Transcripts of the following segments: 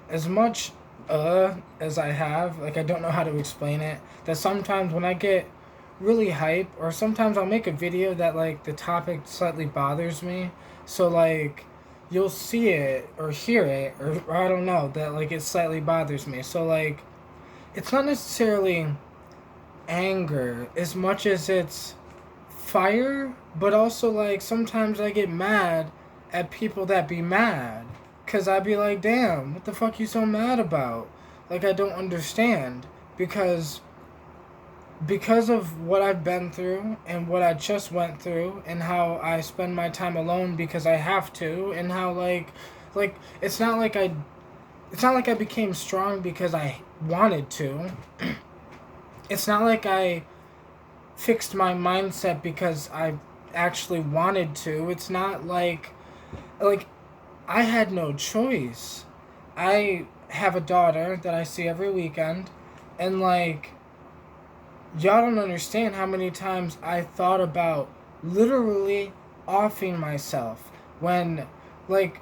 as much as I have, like I don't know how to explain it. That sometimes when I get really hype, or sometimes I'll make a video that like the topic slightly bothers me. So like you'll see it or hear it or I don't know that like it slightly bothers me. So like it's not necessarily anger as much as it's fire, but also like sometimes I get mad at people that be mad. Cause I'd be like, damn, what the fuck you so mad about? Like I don't understand. Because of what I've been through and what I just went through and how I spend my time alone because I have to and how like it's not like I became strong because I wanted to. It's not like I fixed my mindset because I actually wanted to. It's not like I had no choice. I have a daughter that I see every weekend and like y'all don't understand how many times I thought about literally offing myself when like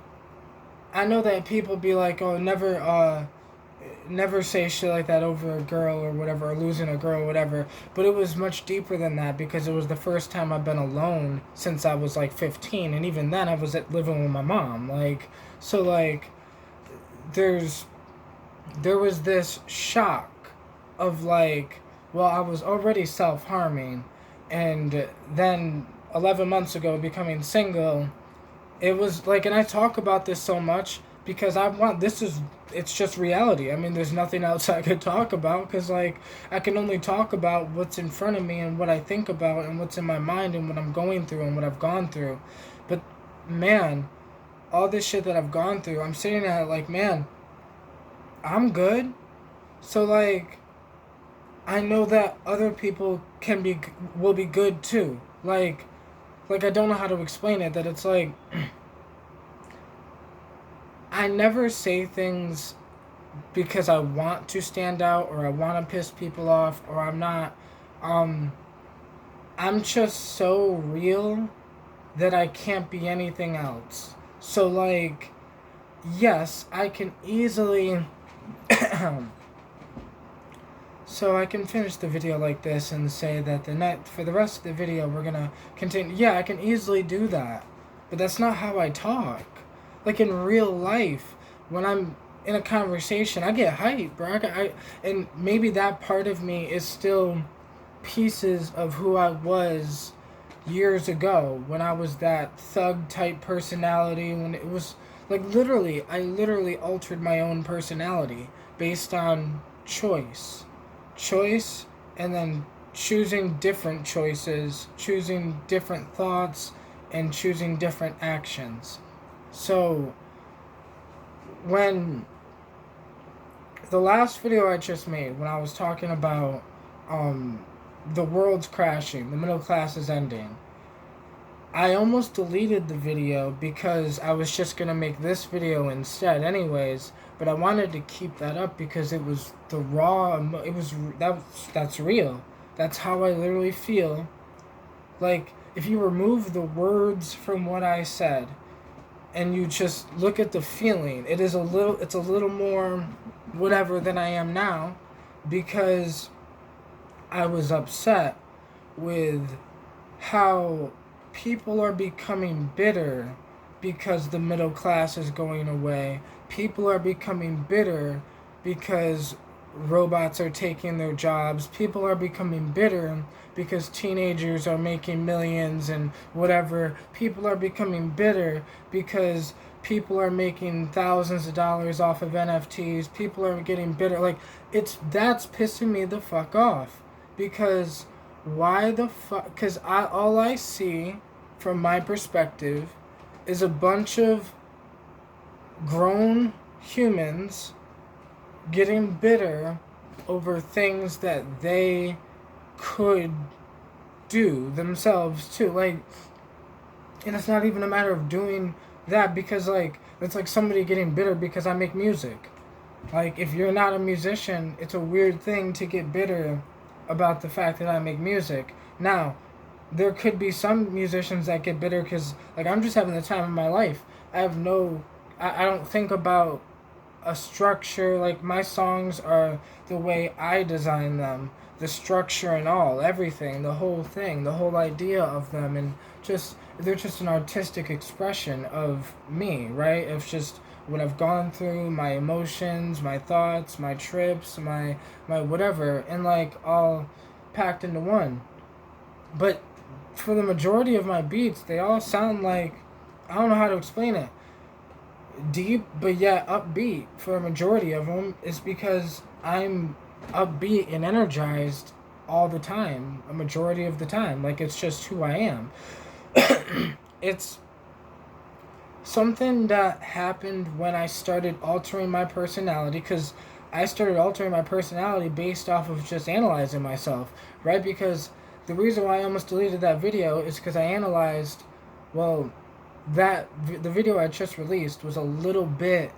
I know that people be like, "Oh, never say shit like that over a girl or whatever, or losing a girl or whatever." But it was much deeper than that because it was the first time I've been alone since I was like 15, and even then I was living with my mom. Like, so like there's there was this shock of like, well, I was already self harming, and then 11 months ago becoming single, it was like, and I talk about this so much because I want this is it's just reality. I mean, there's nothing else I could talk about because like I can only talk about what's in front of me and what I think about and what's in my mind and what I'm going through and what I've gone through. But man, all this shit that I've gone through, I'm sitting at like, man, I'm good. So like I know that other people can be will be good too. Like I don't know how to explain it that it's like I never say things because I want to stand out or I want to piss people off or I'm not um I'm just so real that I can't be anything else. So like yes, I can easily so I can finish the video like this and say that the net for the rest of the video we're gonna continue. Yeah, I can easily do that, but that's not how I talk. Like in real life, when I'm in a conversation, I get hyped, bro. And maybe that part of me is still pieces of who I was years ago when I was that thug type personality. When it was like literally, I literally altered my own personality based on choice and then choosing different choices, choosing different thoughts, and choosing different actions. So, when the last video I just made, when I was talking about um, the world's crashing, the middle class is ending, I almost deleted the video because I was just gonna make this video instead, anyways. But I wanted to keep that up because it was the raw. It was that's real. That's how I literally feel. Like if you remove the words from what I said and you just look at the feeling, it is a little. It's a little more whatever than I am now because I was upset with how people are becoming bitter because the middle class is going away. People are becoming bitter because robots are taking their jobs. People are becoming bitter because teenagers are making millions and whatever. People are becoming bitter because people are making thousands of dollars off of NFTs. People are getting bitter. Like that's pissing me the fuck off because why the fuck? Because all I see from my perspective is a bunch of grown humans getting bitter over things that they could do themselves too. Like, and it's not even a matter of doing that because like it's like somebody getting bitter because I make music. Like if you're not a musician, it's a weird thing to get bitter about the fact that I make music. Now, there could be some musicians that get bitter because like I'm just having the time of my life. I have no I don't think about a structure. Like, my songs are the way I design them, the structure and all, everything, the whole thing, the whole idea of them, and just they're just an artistic expression of me, right? It's just what I've gone through, my emotions, my thoughts, my trips, my whatever, and like all packed into one. But for the majority of my beats, they all sound like, I don't know how to explain it, deep but yet upbeat. For a majority of them, is because I'm upbeat and energized all the time, a majority of the time. Like, it's just who I am. It's something that happened when I started altering my personality, because I started altering my personality based off of just analyzing myself, right? Because the reason why I almost deleted that video is because I analyzed, well, the video I just released was a little bit,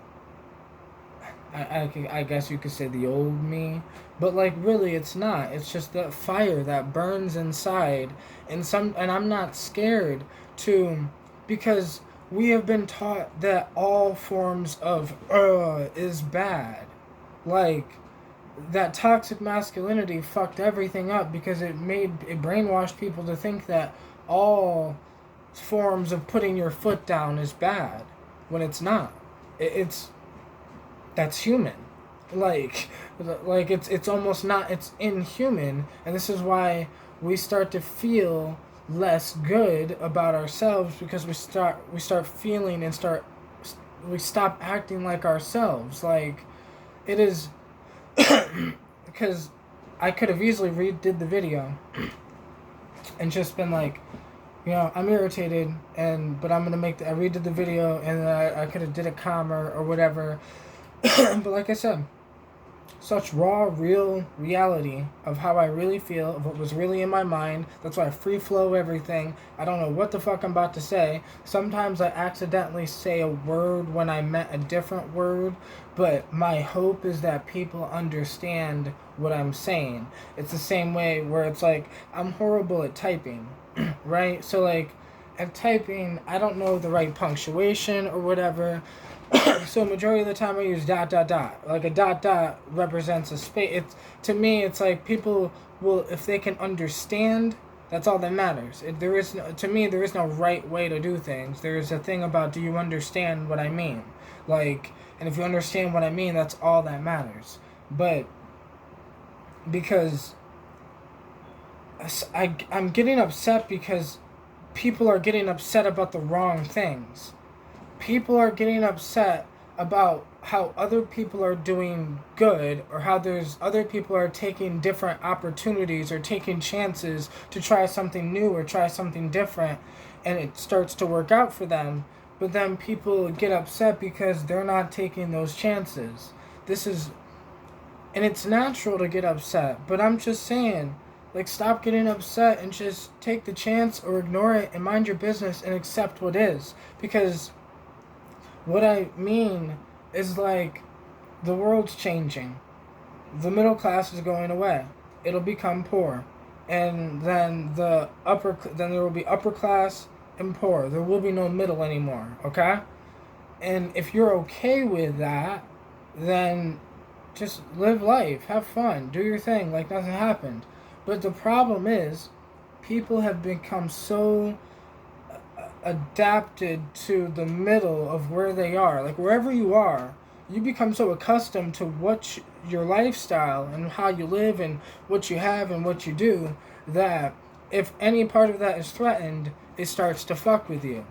I guess you could say, the old me, but like, really it's not. It's just that fire that burns inside, and I'm not scared to, because we have been taught that all forms of is bad. Like, that toxic masculinity fucked everything up, because it brainwashed people to think that all forms of putting your foot down is bad, when it's not. It's that's human. Like, it's almost not. It's inhuman, and this is why we start to feel less good about ourselves, because we start feeling and we stop acting like ourselves. Like, it is because I could have easily redid the video and just been like, I'm irritated, but I'm gonna I redid the video, and I could have did it calmer or whatever. But like I said, such raw, real reality of how I really feel, of what was really in my mind. That's why I free flow everything. I don't know what the fuck I'm about to say. Sometimes I accidentally say a word when I meant a different word, but my hope is that people understand what I'm saying. It's the same way where it's like, I'm horrible at typing, right? So like, at typing, I don't know the right punctuation or whatever. So majority of the time I use ... Like, a ... represents a space. To me, it's like, people will, if they can understand, that's all that matters. To me, there is no right way to do things. There is a thing about, do you understand what I mean? Like, and if you understand what I mean, that's all that matters. But because I'm getting upset because people are getting upset about the wrong things. People are getting upset about how other people are doing good, or how there's other people are taking different opportunities or taking chances to try something new or try something different, and it starts to work out for them. But then people get upset because they're not taking those chances. And it's natural to get upset, but I'm just saying, like, stop getting upset and just take the chance or ignore it and mind your business and accept what is. Because what I mean is, like, the world's changing. The middle class is going away. It'll become poor. And then there will be upper class and poor. There will be no middle anymore, okay? And if you're okay with that, then just live life, have fun, do your thing like nothing happened. But the problem is, people have become so adapted to the middle of where they are. Like, wherever you are, you become so accustomed to your lifestyle and how you live and what you have and what you do, that if any part of that is threatened, it starts to fuck with you.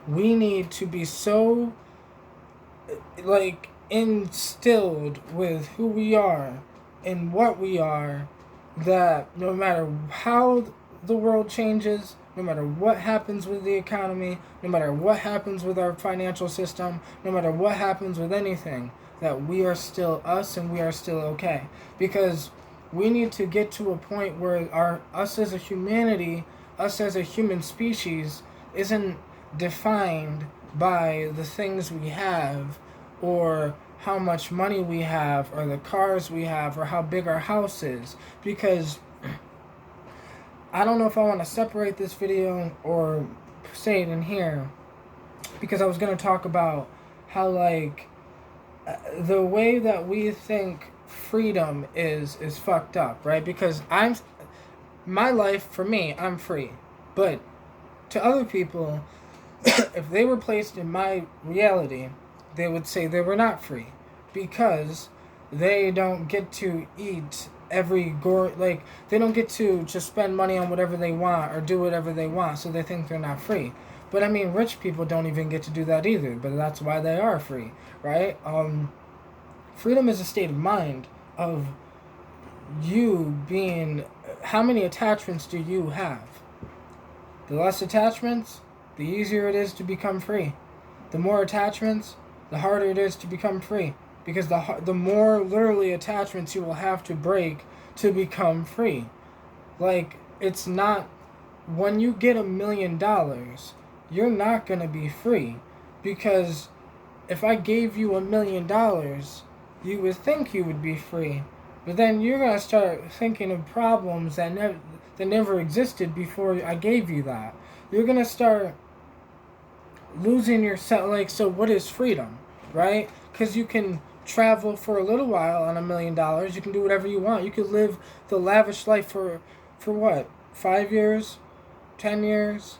We need to be so, like, instilled with who we are and what we are, that no matter how the world changes, no matter what happens with the economy, no matter what happens with our financial system, no matter what happens with anything, that we are still us and we are still okay. Because we need to get to a point where us as a humanity, us as a human species, isn't defined by the things we have, or how much money we have, or the cars we have, or how big our house is. Because I don't know if I want to separate this video or say it in here, because I was going to talk about how, like, the way that we think freedom is fucked up, right? Because my life, for me, I'm free. But to other people, if they were placed in my reality, they would say they were not free because they don't get to eat like they don't get to just spend money on whatever they want or do whatever they want, so they think they're not free. But I mean, rich people don't even get to do that either, but that's why they are free, right? Freedom is a state of mind of you being, how many attachments do you have? The less attachments, the easier it is to become free. The more attachments, the harder it is to become free. Because the more literally attachments you will have to break to become free. Like, it's not, when you get $1 million, you're not going to be free. Because if I gave you $1 million, you would think you would be free. But then you're going to start thinking of problems that never existed before I gave you that. You're going to start losing yourself. Like, so what is freedom, right? Because you can travel for a little while on $1 million. You can do whatever you want. You could live the lavish life for what? 5 years? 10 years?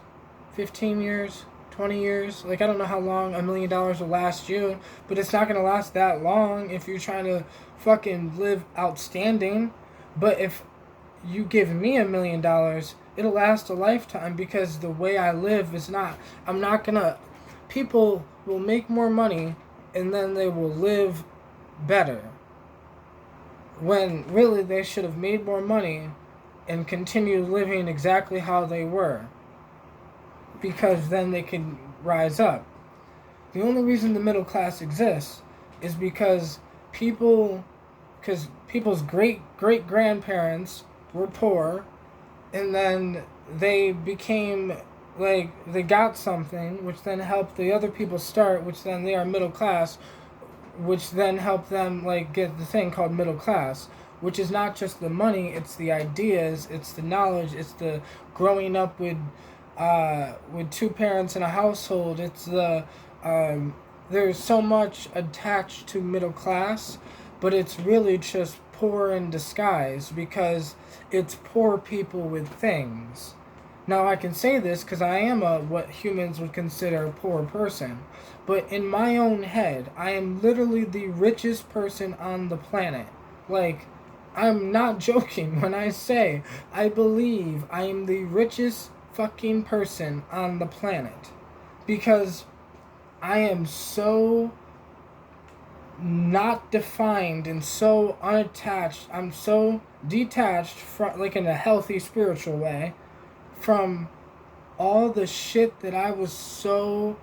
15 years? 20 years? Like, I don't know how long $1 million will last you, but it's not going to last that long if you're trying to fucking live outstanding. But if you give me $1 million, it'll last a lifetime, because the way I live is not, I'm not gonna, people will make more money and then they will live better, when really they should have made more money and continued living exactly how they were, because then they can rise up. The only reason the middle class exists is because people's great grandparents were poor, and then they became, like, they got something, which then helped the other people start, which then they are middle class, which then helped them, like, get the thing called middle class, which is not just the money, it's the ideas, it's the knowledge, it's the growing up with two parents in a household, it's the there's so much attached to middle class, but it's really just poor in disguise, because it's poor people with things. Now, I can say this because I am what humans would consider a poor person, but in my own head, I am literally the richest person on the planet. Like, I'm not joking when I say I believe I am the richest fucking person on the planet, because I am so not defined and so unattached. I'm so detached from, like, in a healthy spiritual way, from all the shit that I was so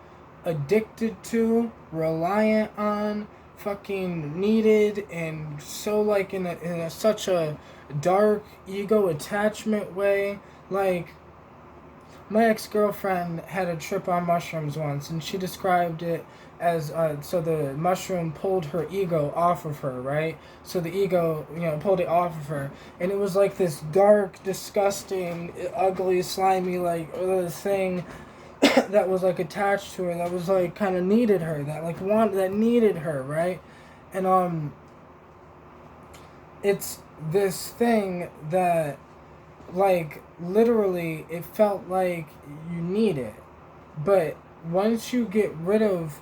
addicted to, reliant on, fucking needed, and so, like, in such a dark ego attachment way. Like, my ex-girlfriend had a trip on mushrooms once, and she described it as, so the mushroom pulled her ego off of her, right? So the ego, pulled it off of her. And it was like this dark, disgusting, ugly, slimy, like, thing that was, like, attached to her, that was, like, kind of needed her, that needed her, right? And, it's this thing that, like, literally, it felt like you need it. But once you get rid of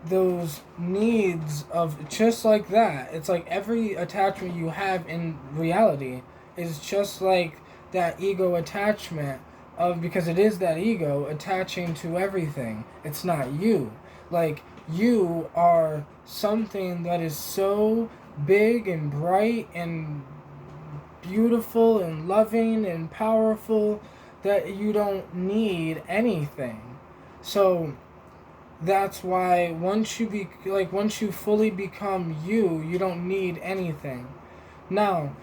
those needs of just like that, it's like every attachment you have in reality is just like that ego attachment of, because it is that ego attaching to everything. It's not you. Like, you are something that is so big and bright and beautiful and loving and powerful that you don't need anything. So that's why once you fully become you, you don't need anything. Now,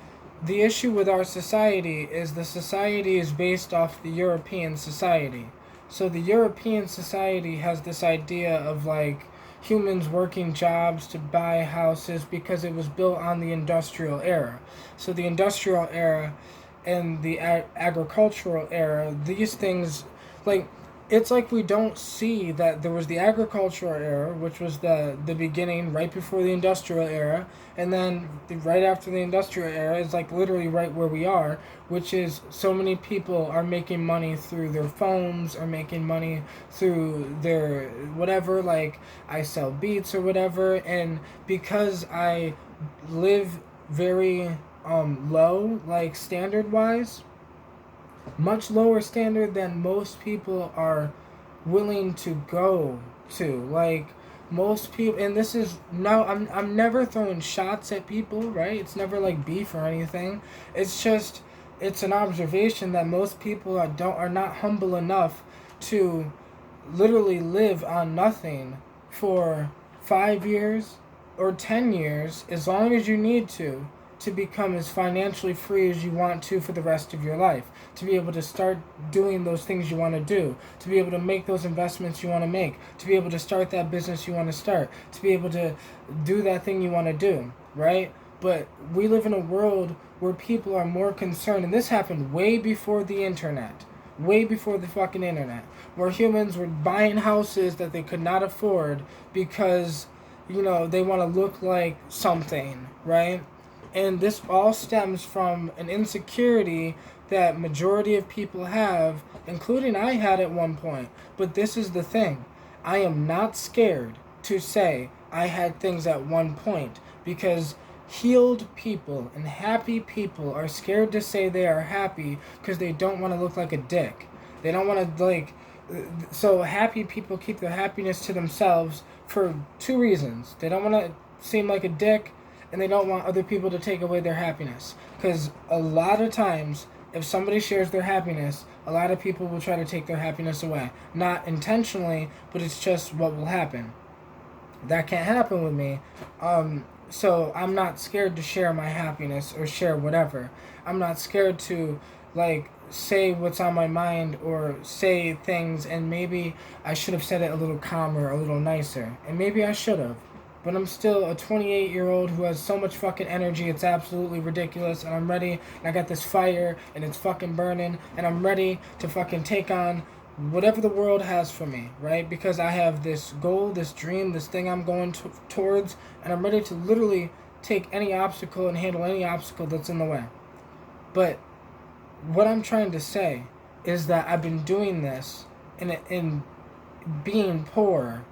the issue with our society is the society is based off the European society. So the European society has this idea of, like, humans working jobs to buy houses, because it was built on the industrial era. So the industrial era and the agricultural era, these things, like, it's like we don't see that there was the agricultural era, which was the beginning right before the industrial era, and then right after the industrial era is like literally right where we are, which is so many people are making money through their phones, or making money through their whatever, like I sell beats or whatever, and because I live very low, like standard wise, much lower standard than most people are willing to go to. Like most people, and this is no, I'm never throwing shots at people, right? It's never like beef or anything. It's just it's an observation that most people are not humble enough to literally live on nothing for 5 years or 10 years, as long as you need to become as financially free as you want to for the rest of your life, to be able to start doing those things you want to do, to be able to make those investments you want to make, to be able to start that business you want to start, to be able to do that thing you want to do, right? But we live in a world where people are more concerned, and this happened way before the internet, way before the fucking internet, where humans were buying houses that they could not afford because, they want to look like something, right? And this all stems from an insecurity that majority of people have, including I had at one point. But this is the thing. I am not scared to say I had things at one point, because healed people and happy people are scared to say they are happy because they don't want to look like a dick. They don't want to so happy people keep their happiness to themselves for two reasons. They don't want to seem like a dick, and they don't want other people to take away their happiness. Because a lot of times, if somebody shares their happiness, a lot of people will try to take their happiness away. Not intentionally, but it's just what will happen. That can't happen with me. So I'm not scared to share my happiness or share whatever. I'm not scared to, say what's on my mind, or say things, and maybe I should have said it a little calmer, a little nicer. And maybe I should have. But I'm still a 28-year-old who has so much fucking energy, it's absolutely ridiculous, and I'm ready, and I got this fire, and it's fucking burning, and I'm ready to fucking take on whatever the world has for me, right? Because I have this goal, this dream, this thing I'm going towards, and I'm ready to literally take any obstacle and handle any obstacle that's in the way. But what I'm trying to say is that I've been doing this in being poor,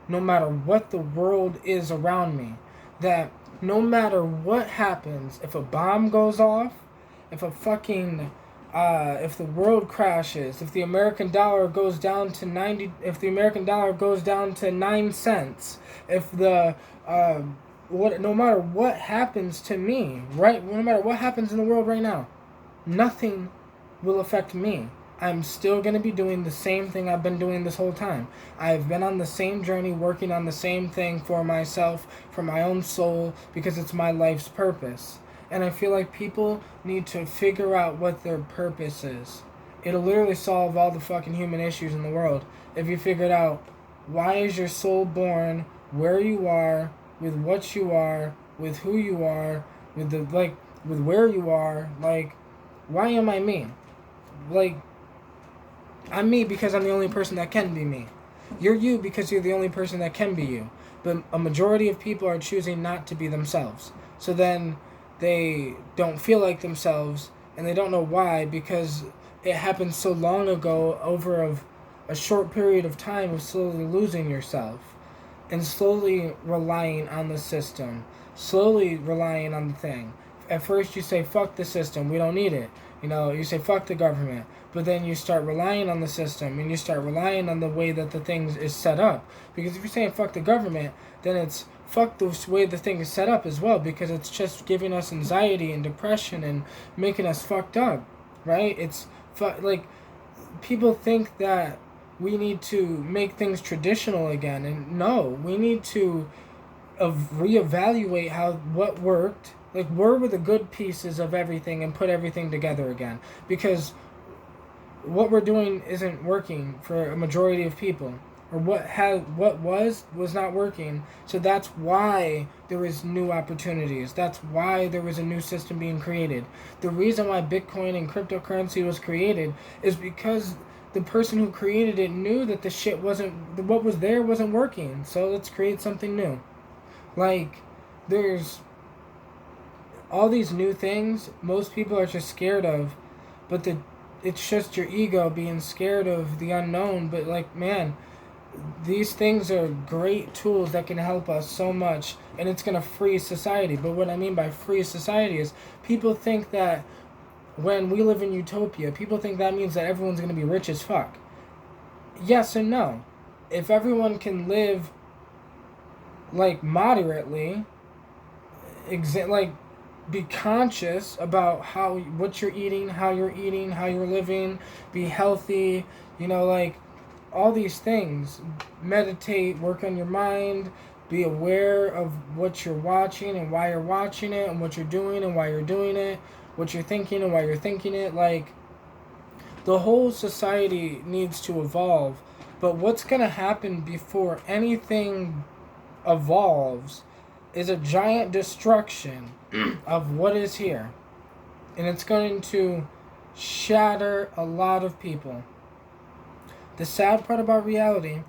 no matter what the world is around me. That no matter what happens, if a bomb goes off, if a fucking if the world crashes, if the American dollar goes down to if the American dollar goes down to 9 cents, if the no matter what happens to me, right? No matter what happens in the world right now, nothing will affect me. I'm still going to be doing the same thing I've been doing this whole time. I've been on the same journey, working on the same thing for myself, for my own soul, because it's my life's purpose. And I feel like people need to figure out what their purpose is. It'll literally solve all the fucking human issues in the world if you figured out, why is your soul born, where you are, with what you are, with who you are, with with where you are. Why am I me? I'm me because I'm the only person that can be me. You're you because you're the only person that can be you. But a majority of people are choosing not to be themselves. So then they don't feel like themselves, and they don't know why, because it happened so long ago, over a short period of time of slowly losing yourself and slowly relying on the system, slowly relying on the thing. At first you say, fuck the system, we don't need it. You say, fuck the government. But then you start relying on the system, and you start relying on the way that the thing is set up. Because if you're saying fuck the government, then it's fuck the way the thing is set up as well, because it's just giving us anxiety and depression and making us fucked up, right? People think that we need to make things traditional again, and no, we need to reevaluate what worked, where were the good pieces of everything, and put everything together again, because what we're doing isn't working for a majority of people, or what was not working. So that's why there is new opportunities. That's why there was a new system being created. The reason why Bitcoin and cryptocurrency was created is because the person who created it knew that the shit wasn't, what was there wasn't working. So let's create something new. Like, there's all these new things most people are just scared of, but it's just your ego being scared of the unknown. But like, man, these things are great tools that can help us so much, and it's going to free society. But what I mean by free society is people think that when we live in utopia, people think that means that everyone's going to be rich as fuck. Yes and no. If everyone can live like moderately, like be conscious about what you're eating, how you're living, be healthy, like all these things. Meditate, work on your mind, be aware of what you're watching and why you're watching it, and what you're doing and why you're doing it, what you're thinking and why you're thinking it. Like, the whole society needs to evolve. But what's going to happen before anything evolves is a giant destruction of what is here. And it's going to shatter a lot of people. The sad part about reality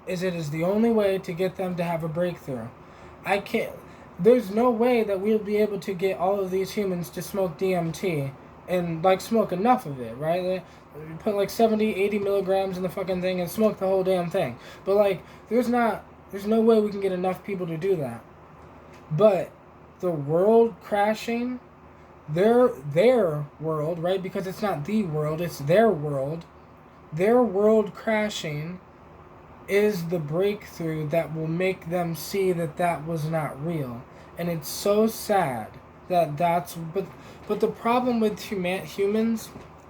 is it is the only way to get them to have a breakthrough. There's no way that we'll be able to get all of these humans to smoke DMT and like smoke enough of it, right? Like, put like 70, 80 milligrams in the fucking thing and smoke the whole damn thing. But like, there's no way we can get enough people to do that. But the world crashing, their world, right? Because it's not the world, it's their world. Their world crashing is the breakthrough that will make them see that was not real. And it's so sad that but the problem with humans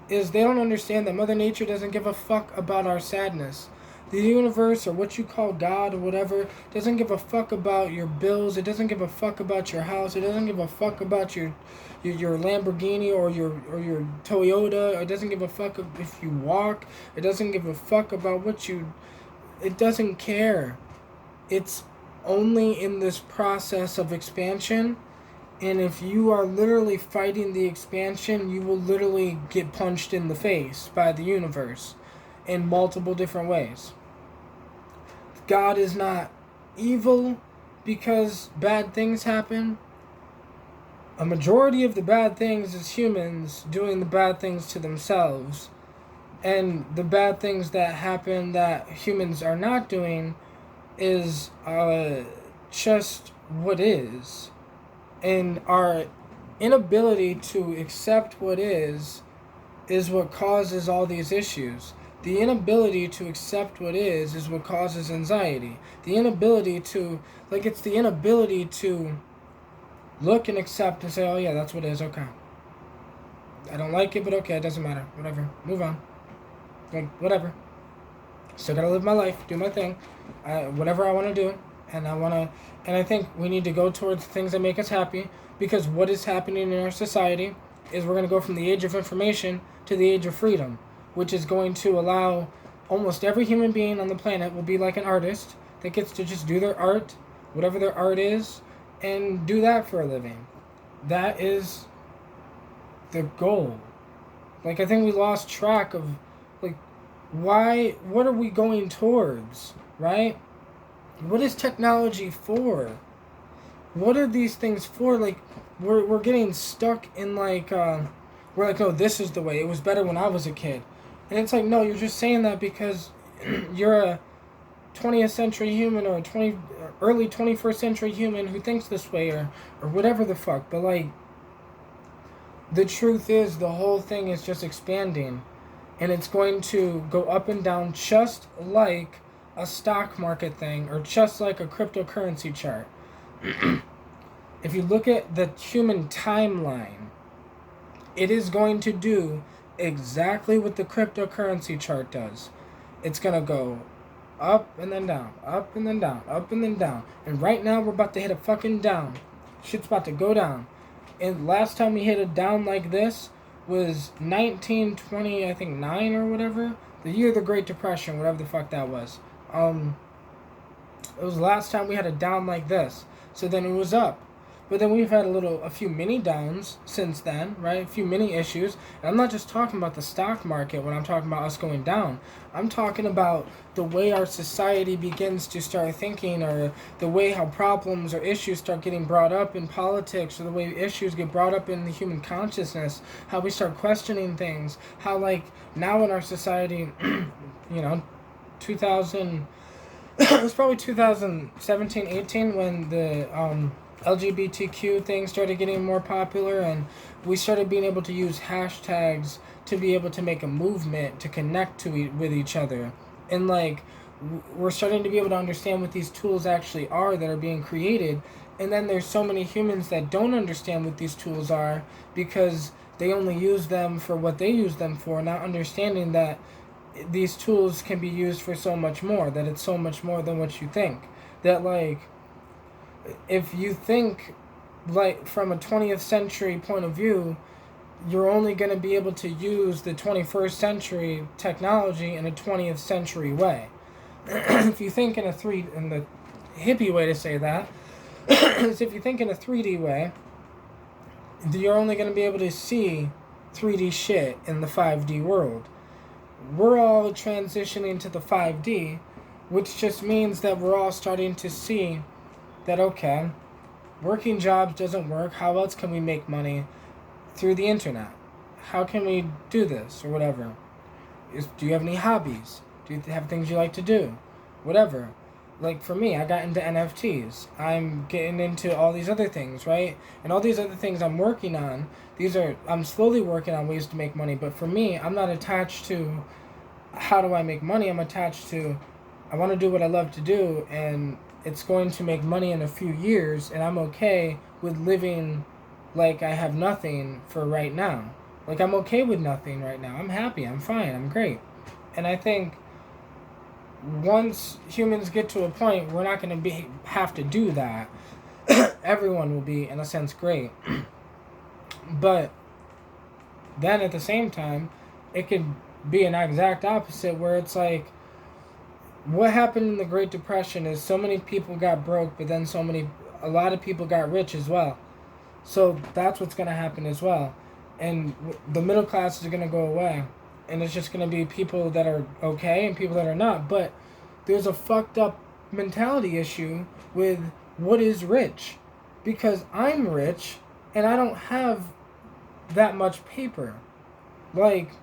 is they don't understand that Mother Nature doesn't give a fuck about our sadness. The universe, or what you call God or whatever, doesn't give a fuck about your bills. It doesn't give a fuck about your house. It doesn't give a fuck about your Lamborghini or your Toyota. It doesn't give a fuck if you walk. It doesn't give a fuck about it doesn't care. It's only in this process of expansion. And if you are literally fighting the expansion, you will literally get punched in the face by the universe in multiple different ways. God is not evil because bad things happen. A majority of the bad things is humans doing the bad things to themselves. And the bad things that happen that humans are not doing is just what is. And our inability to accept what is what causes all these issues. The inability to accept what is what causes anxiety. The inability to look and accept and say, oh yeah, that's what it is, okay. I don't like it, but okay, it doesn't matter. Whatever. Move on. Like, whatever. Still gotta live my life, do my thing. Whatever I want to do. And I think we need to go towards things that make us happy, because what is happening in our society is we're going to go from the age of information to the age of freedom, which is going to allow almost every human being on the planet will be like an artist that gets to just do their art, whatever their art is, and do that for a living. That is the goal. Like, I think we lost track of, like, what are we going towards, right? What is technology for? What are these things for? Like, we're getting stuck in, like, we're like, oh, this is the way. It was better when I was a kid. And it's like, no, you're just saying that because you're a 20th century human or early 21st century human who thinks this way or whatever the fuck. But, like, the truth is the whole thing is just expanding. And it's going to go up and down just like a stock market thing or just like a cryptocurrency chart. If you look at the human timeline, it is going to do exactly what the cryptocurrency chart does. It's going to go up and then down, up and then down, up and then down. And right now we're about to hit a fucking down. Shit's about to go down. And last time we hit a down like this was 1920, I think 9 or whatever. The year of the Great Depression, whatever the fuck that was. It was the last time we had a down like this. So then it was up. But then we've had a few mini downs since then, right? A few mini issues. And I'm not just talking about the stock market when I'm talking about us going down. I'm talking about the way our society begins to start thinking, or the way how problems or issues start getting brought up in politics, or the way issues get brought up in the human consciousness, how we start questioning things, how like now in our society, 2000, it was probably 2017, 18 when the LGBTQ thing started getting more popular, and we started being able to use hashtags to be able to make a movement to connect with each other. And like we're starting to be able to understand what these tools actually are that are being created. And then there's so many humans that don't understand what these tools are because they only use them for what they use them for, not understanding that these tools can be used for so much more, that it's so much more than what you think. That like if you think like from a 20th century point of view, you're only going to be able to use the 21st century technology in a 20th century way. If you think in the hippie way to say that is if you think in a 3D way, you're only going to be able to see 3D shit in the 5D world. We're all transitioning to the 5D, which just means that we're all starting to see that, okay, working jobs doesn't work. How else can we make money? Through the internet. How can we do this or whatever? Do you have any hobbies? Do you have things you like to do? Whatever. Like for me, I got into NFTs. I'm getting into all these other things, right? And all these other things I'm working on. I'm slowly working on ways to make money. But for me, I'm not attached to how do I make money. I'm attached to I want to do what I love to do, and it's going to make money in a few years, and I'm okay with living like I have nothing for right now. Like I'm okay with nothing right now. I'm happy. I'm fine. I'm great. And I think once humans get to a point, we're not going to have to do that. Everyone will be, in a sense, great. But then at the same time, it could be an exact opposite where it's like, what happened in the Great Depression is so many people got broke, but then a lot of people got rich as well. So that's what's going to happen as well. And the middle class is going to go away. And it's just going to be people that are okay and people that are not. But there's a fucked up mentality issue with what is rich. Because I'm rich and I don't have that much paper. Like,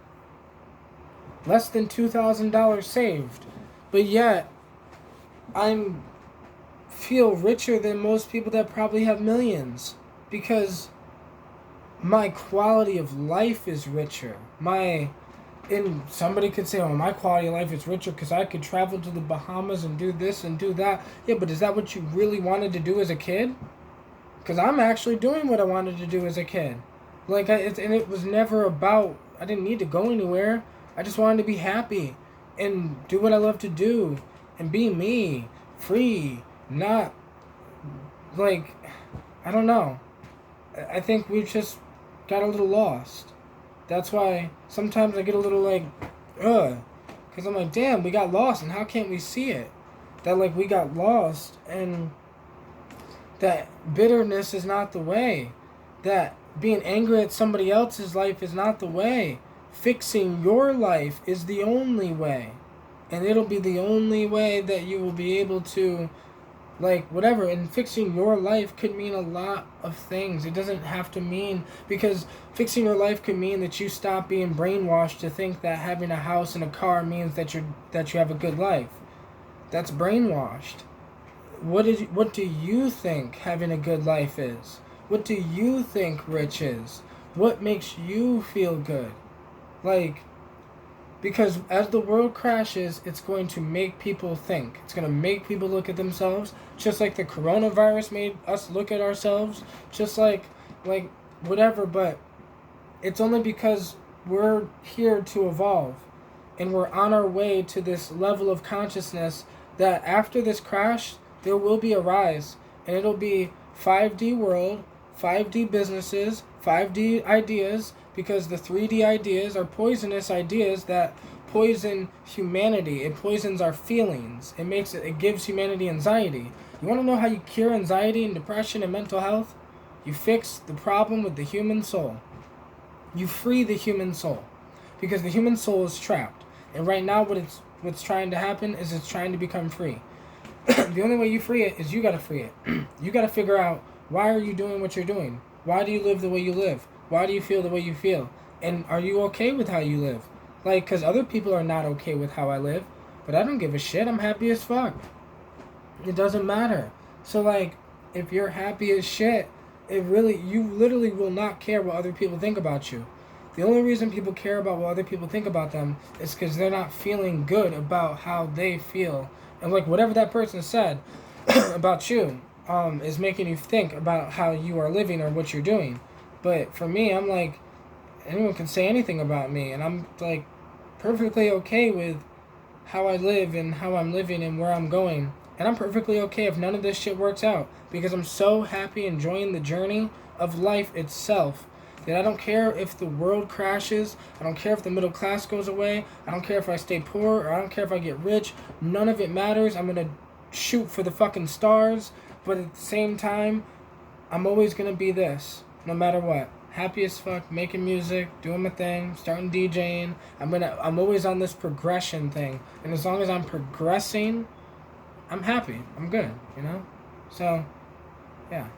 less than $2,000 saved. But yet, I feel richer than most people that probably have millions. Because my quality of life is richer. And somebody could say, oh, my quality of life is richer because I could travel to the Bahamas and do this and do that. Yeah, but is that what you really wanted to do as a kid? Because I'm actually doing what I wanted to do as a kid. And it was never about, I didn't need to go anywhere. I just wanted to be happy and do what I love to do and be me, free, not, I don't know. I think we've just got a little lost. That's why sometimes I get a little because I'm like, damn, we got lost, and how can't we see it? That we got lost, and that bitterness is not the way. That being angry at somebody else's life is not the way. Fixing your life is the only way. And it'll be the only way that you will be able to, whatever. And fixing your life could mean a lot of things. It doesn't have to mean, because fixing your life could mean that you stop being brainwashed to think that having a house and a car means that you have a good life. That's brainwashed. What do you think having a good life is? What do you think rich is? What makes you feel good? Because as the world crashes, it's going to make people think. It's going to make people look at themselves, just like the coronavirus made us look at ourselves, just like whatever, but it's only because we're here to evolve, and we're on our way to this level of consciousness that after this crash, there will be a rise, and it'll be 5D world, 5D businesses, 5D ideas, because the 3D ideas are poisonous ideas that poison humanity. It poisons our feelings. It gives humanity anxiety. You want to know how you cure anxiety and depression and mental health? You fix the problem with the human soul. You free the human soul. Because the human soul is trapped. And right now what's trying to happen is it's trying to become free. The only way you free it is you gotta free it. You gotta figure out, why are you doing what you're doing? Why do you live the way you live? Why do you feel the way you feel? And are you okay with how you live? Like, because other people are not okay with how I live. But I don't give a shit. I'm happy as fuck. It doesn't matter. So, like, if you're happy as shit, you literally will not care what other people think about you. The only reason people care about what other people think about them is because they're not feeling good about how they feel. And, like, whatever that person said about you is making you think about how you are living or what you're doing. But for me, I'm like, anyone can say anything about me, and I'm, like, perfectly okay with how I live and how I'm living and where I'm going. And I'm perfectly okay if none of this shit works out, because I'm so happy enjoying the journey of life itself that I don't care if the world crashes, I don't care if the middle class goes away, I don't care if I stay poor, or I don't care if I get rich. None of it matters. I'm gonna shoot for the fucking stars, but at the same time, I'm always gonna be this, no matter what. Happy as fuck, making music, doing my thing, starting DJing. I'm always on this progression thing. And as long as I'm progressing, I'm happy. I'm good, you know? So, yeah.